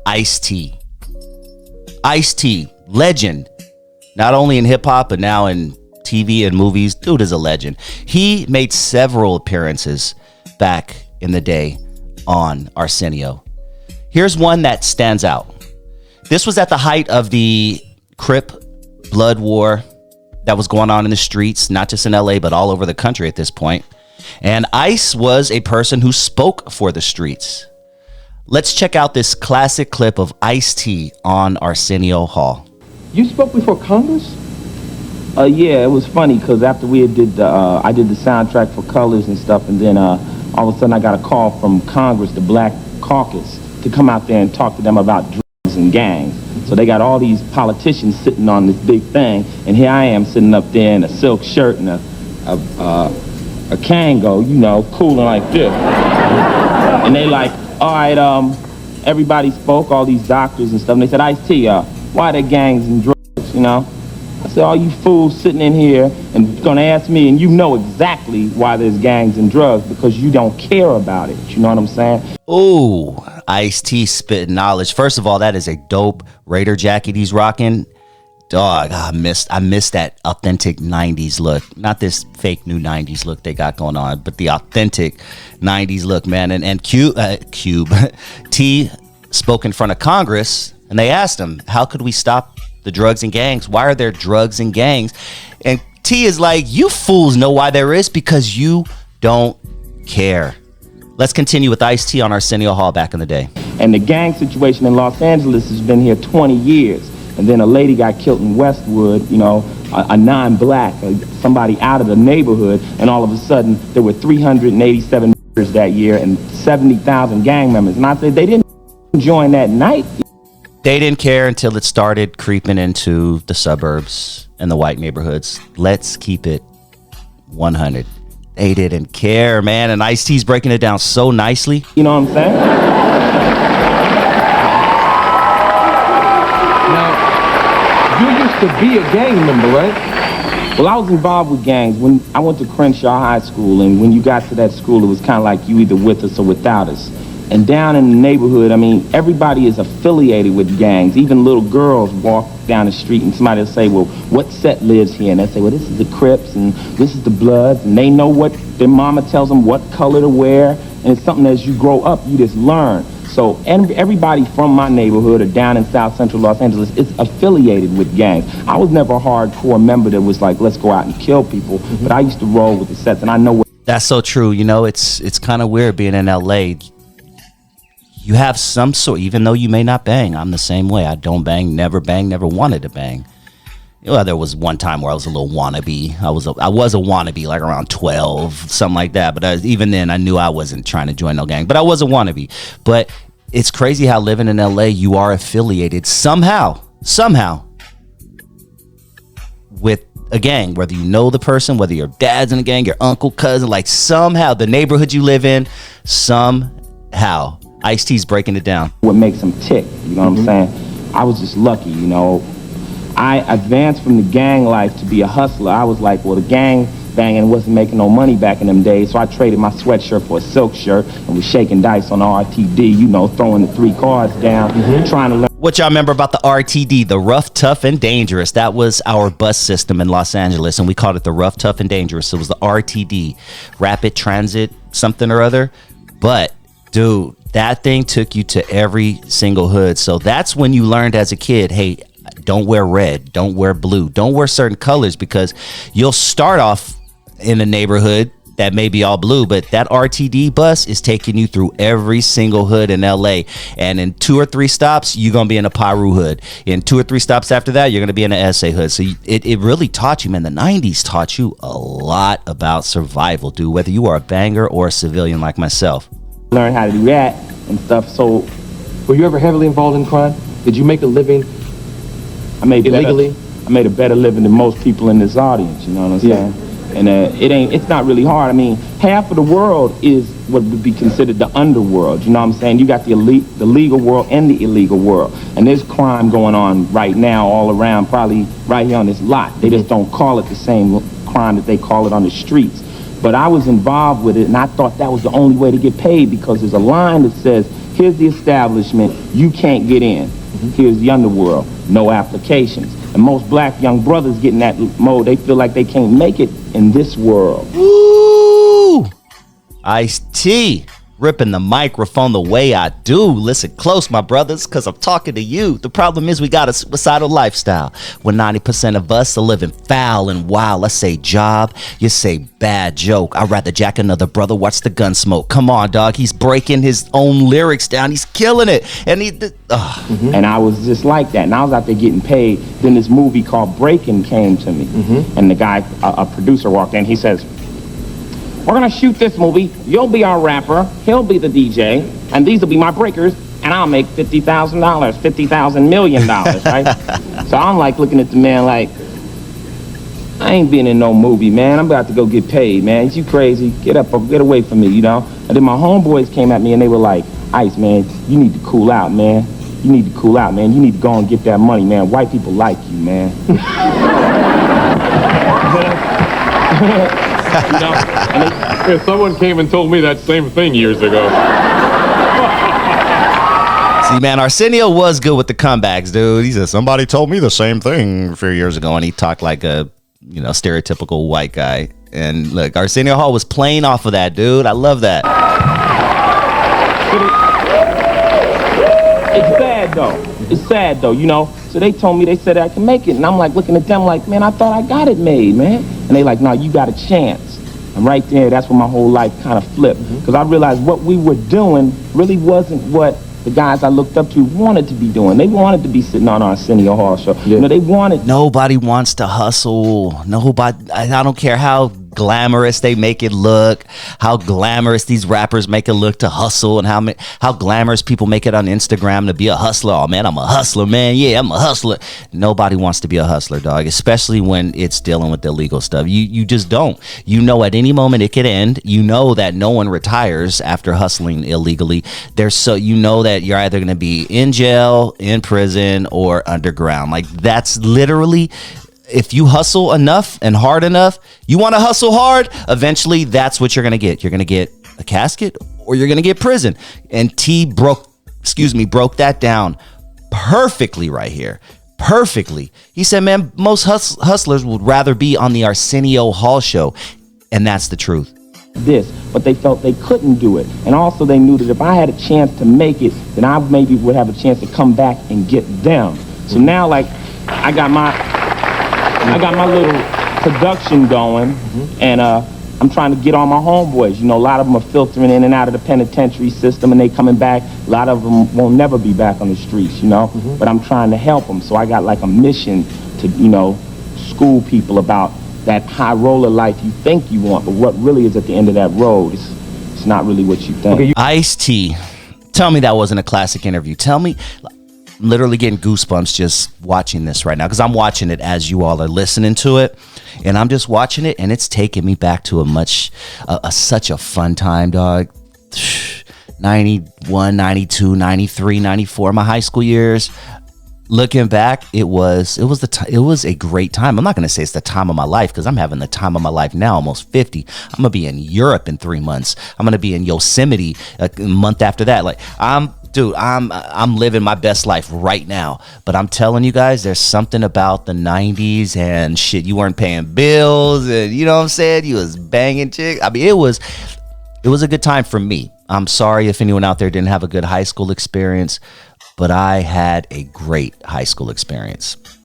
Ice-T. Ice-T, legend, not only in hip-hop, but now in TV and movies. Dude is a legend. He made several appearances back in the day on ARSENIO. Here's one that stands out. This was at the height of the Crip blood war that was going on in the streets, not just in LA, but all over the country at this point. And Ice was a person who spoke for the streets. Let's check out this classic clip of Ice-T on Arsenio Hall. You spoke before Congress? Yeah, it was funny because after we did I did the soundtrack for Colors and stuff, and then all of a sudden I got a call from Congress, the Black Caucus, to come out there and talk to them about drugs and gangs. So they got all these politicians sitting on this big thing, and here I am sitting up there in a silk shirt and a Kango, you know, cooling like this. And they like, all right, everybody spoke, all these doctors and stuff, and they said, Ice-T, why are there gangs and drugs, you know? I said, all you fools sitting in here and gonna ask me, and you know exactly why there's gangs and drugs, because you don't care about it, you know what I'm saying? Ooh, Ice-T spitting knowledge. First of all, that is a dope Raider jacket he's rocking. Dog, I missed that authentic 90s look. Not this fake new 90s look they got going on, but the authentic 90s look, man. And Cube T spoke in front of Congress, and they asked him, how could we stop the drugs and gangs? Why are there drugs and gangs? And T is like, you fools know why there is, because you don't care. Let's continue with Ice-T on Arsenio Hall back in the day. And the gang situation in Los Angeles has been here 20 years. And then a lady got killed in Westwood, you know, a non-black, somebody out of the neighborhood, and all of a sudden there were 387 murders that year and 70,000 gang members. And I said, they didn't join that night. They didn't care until it started creeping into the suburbs and the white neighborhoods. Let's keep it 100. They didn't care, man. And Ice-T's breaking it down so nicely. You know what I'm saying? Now, you used to be a gang member, right? Well, I was involved with gangs when I went to Crenshaw High School, and when you got to that school, it was kind of like you either with us or without us. And down in the neighborhood, I mean, everybody is affiliated with gangs. Even little girls walk down the street and somebody will say, well, what set lives here? And they say, well, this is the Crips and this is the Bloods. And they know what their mama tells them what color to wear. And it's something that as you grow up, you just learn. So everybody from my neighborhood or down in South Central Los Angeles is affiliated with gangs. I was never a hardcore member that was like, let's go out and kill people. But I used to roll with the sets, and I know what. That's so true. You know, it's kind of weird being in LA. You have some sort, even though you may not bang. I'm the same way. I don't bang, never wanted to bang. Well, there was one time where I was a little wannabe. I was a wannabe, like around 12, something like that. But even then, I knew I wasn't trying to join no gang. But I was a wannabe. But it's crazy how living in LA, you are affiliated somehow, with a gang. Whether you know the person, whether your dad's in a gang, your uncle, cousin, like somehow the neighborhood you live in, somehow. Ice-T's breaking it down. What makes them tick, you know what I'm saying? I was just lucky, you know. I advanced from the gang life to be a hustler. I was like, well, the gang banging wasn't making no money back in them days, so I traded my sweatshirt for a silk shirt and was shaking dice on the RTD, you know, throwing the 3 cards down, trying to learn. What y'all remember about the RTD, the Rough, Tough, and Dangerous? That was our bus system in Los Angeles, and we called it the Rough, Tough, and Dangerous. It was the RTD, Rapid Transit something or other. But, dude, that thing took you to every single hood. So that's when you learned as a kid, hey, don't wear red, don't wear blue, don't wear certain colors, because you'll start off in a neighborhood that may be all blue, but that RTD bus is taking you through every single hood in LA. And in 2 or 3 stops, you're going to be in a Piru hood. In 2 or 3 stops after that, you're going to be in an SA hood. So it really taught you, man. The 90s taught you a lot about survival, dude, whether you are a banger or a civilian like myself. Learn how to do that and stuff. So, were you ever heavily involved in crime? Did you make a living illegally? I made a better living than most people in this audience, you know what I'm saying? And it's not really hard. I mean, half of the world is what would be considered the underworld, you know what I'm saying? You got the legal world and the illegal world. And there's crime going on right now all around, probably right here on this lot. They just don't call it the same crime that they call it on the streets. But I was involved with it, and I thought that was the only way to get paid, because there's a line that says, Here's the establishment. You can't get in. Here's the underworld. No applications. And most black young brothers get in that mode. They feel like they can't make it in this world. Woo! Ice-T, ripping the microphone the way I do. Listen close, my brothers, because I'm talking to you. The problem is we got a suicidal lifestyle when 90% of us are living foul and wild. Let's say job, you say bad joke. I'd rather jack another brother, watch the gun smoke. Come on, dog. He's breaking his own lyrics down. He's killing it. And And I was just like that. And I was out there getting paid. Then this movie called Breaking came to me. And the guy, a producer, walked in. He says, we're going to shoot this movie. You'll be our rapper. He'll be the DJ. And these will be my breakers. And I'll make $50,000, $50,000 million, right? So I'm like looking at the man like, I ain't been in no movie, man. I'm about to go get paid, man. Is you crazy? Get up, get away from me, you know? And then my homeboys came at me and they were like, Ice, man, you need to cool out, man. You need to cool out, man. You need to go and get that money, man. White people like you, man. You know? Yeah, someone came and told me that same thing years ago. See, man, Arsenio was good with the comebacks, dude. He said, somebody told me the same thing a few years ago, and he talked like a, stereotypical white guy. And look, Arsenio Hall was playing off of that, dude. I love that. It's sad, though. It's sad, though, you know? So they told me, they said I can make it. And I'm like looking at them like, man, I thought I got it made, man. And they like, no, you got a chance. And right there, that's when my whole life kind of flipped. Because I realized what we were doing really wasn't what the guys I looked up to wanted to be doing. They wanted to be sitting on our ARSENIO Hall show. Yeah. You know, they wanted... Nobody wants to hustle. Nobody... I don't care how glamorous they make it look, how glamorous these rappers make it look to hustle, and how glamorous people make it on Instagram to be a hustler. Oh, man, I'm a hustler, man. Yeah, I'm a hustler. Nobody wants to be a hustler, dog, especially when it's dealing with illegal stuff. You just don't. You know at any moment it could end. You know that no one retires after hustling illegally. You know that you're either going to be in jail, in prison, or underground. Like, that's literally... If you hustle enough and hard enough, you want to hustle hard, eventually that's what you're going to get. You're going to get a casket or you're going to get prison. And T broke that down perfectly right here. Perfectly. He said, man, most hustlers would rather be on the Arsenio Hall show. And that's the truth. But they felt they couldn't do it. And also they knew that if I had a chance to make it, then I maybe would have a chance to come back and get them. So now, like, I got my little production going, and I'm trying to get all my homeboys. You know, a lot of them are filtering in and out of the penitentiary system, and they coming back. A lot of them won't never be back on the streets, you know? But I'm trying to help them. So I got like a mission to, school people about that high roller life you think you want, but what really is at the end of that road, it's not really what you think. Okay, Ice-T, tell me that wasn't a classic interview. Tell me... I'm literally getting goosebumps just watching this right now because I'm watching it as you all are listening to it, and I'm just watching it, and it's taking me back to such a fun time, dog. 91, 92, 93, 94, my high school years. Looking back, it was a great time. I'm not going to say it's the time of my life because I'm having the time of my life now, almost 50. I'm going to be in Europe in 3 months. I'm going to be in Yosemite a month after that. Like, I'm living my best life right now. But I'm telling you guys, there's something about the 90s and shit. You weren't paying bills and, you know what I'm saying? You was banging chicks. I mean, it was a good time for me. I'm sorry if anyone out there didn't have a good high school experience, but I had a great high school experience.